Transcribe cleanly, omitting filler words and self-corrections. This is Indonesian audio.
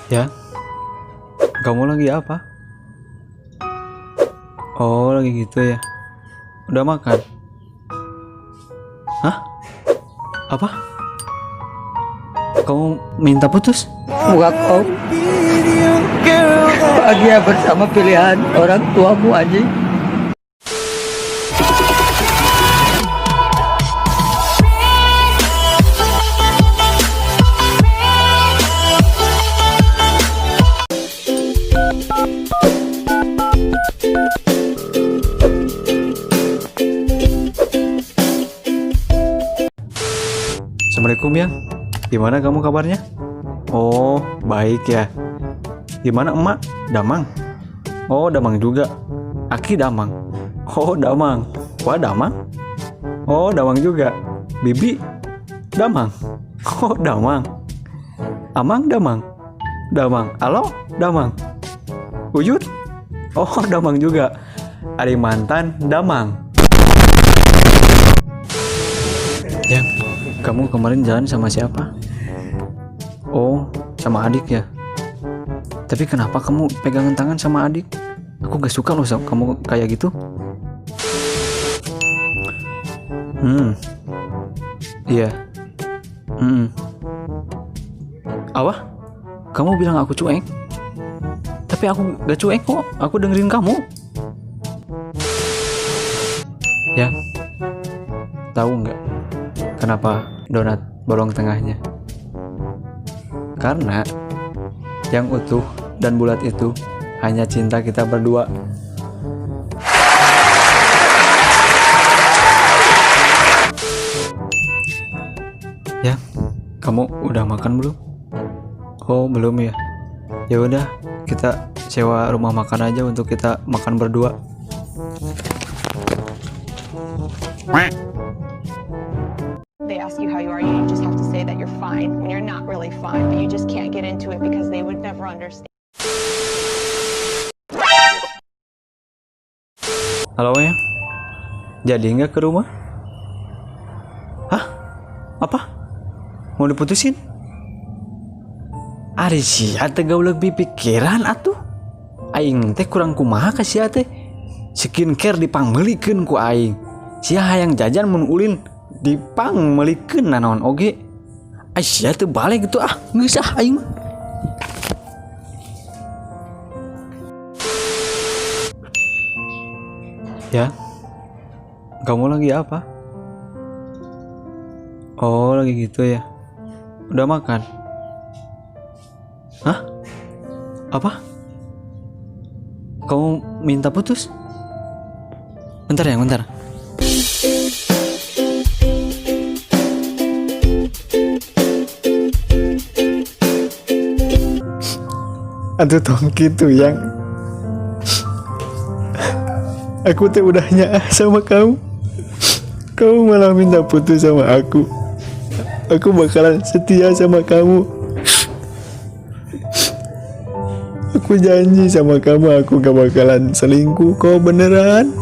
Ya, kamu lagi apa? Oh, lagi gitu ya. Udah makan? Hah? Apa? Kamu minta putus? Walk off. Bahagia bersama pilihan orang tuamu anjing. Assalamualaikum ya. Gimana kamu kabarnya? Oh, baik ya. Gimana emak? Damang? Oh, damang juga. Aki damang. Oh, damang. Wah, damang? Oh, damang juga. Bibi? Damang. Oh, damang. Amang damang. Damang. Halo? Damang. Uyut? Oh, damang juga. Ari mantan damang. Yang kamu kemarin jalan sama siapa? Oh, sama adik ya. Tapi kenapa kamu pegangan tangan sama adik? Aku gak suka loh kamu kayak gitu. Iya. Apa? Kamu bilang aku cuek? Tapi aku gak cuek kok. Aku dengerin kamu. Ya. Tahu nggak kenapa donat bolong tengahnya? Karena yang utuh dan bulat itu hanya cinta kita berdua. Ya, kamu udah makan belum? Oh, belum ya. Ya udah, kita sewa rumah makan aja untuk kita makan berdua. They ask you how you are, you just have to say that you're fine when you're not really fine, but you just can't get into it because they would never understand. Halo ya, jadi nggak ke rumah? Hah? Apa? Mau diputusin? Ari sia teh gaul lebih pikiran atuh. Aing teh kurang kumaha ka sia teh. Skincare dipangmeulikeun ku aing. Sia hayang jajan mun ulin dipangmeulikeun nanaon oge. Ai sia teu balik gitu geus aing mah. Ya, kamu lagi apa? Oh, lagi gitu ya. Udah makan? Hah? Apa? Kamu minta putus? Bentar ya, bentar. Aduh tong gitu yang aku tuh udah nyaah sama kamu. Kamu malah minta putus sama aku. Aku bakalan setia sama kamu. Aku janji sama kamu aku gak bakalan selingkuh kok beneran.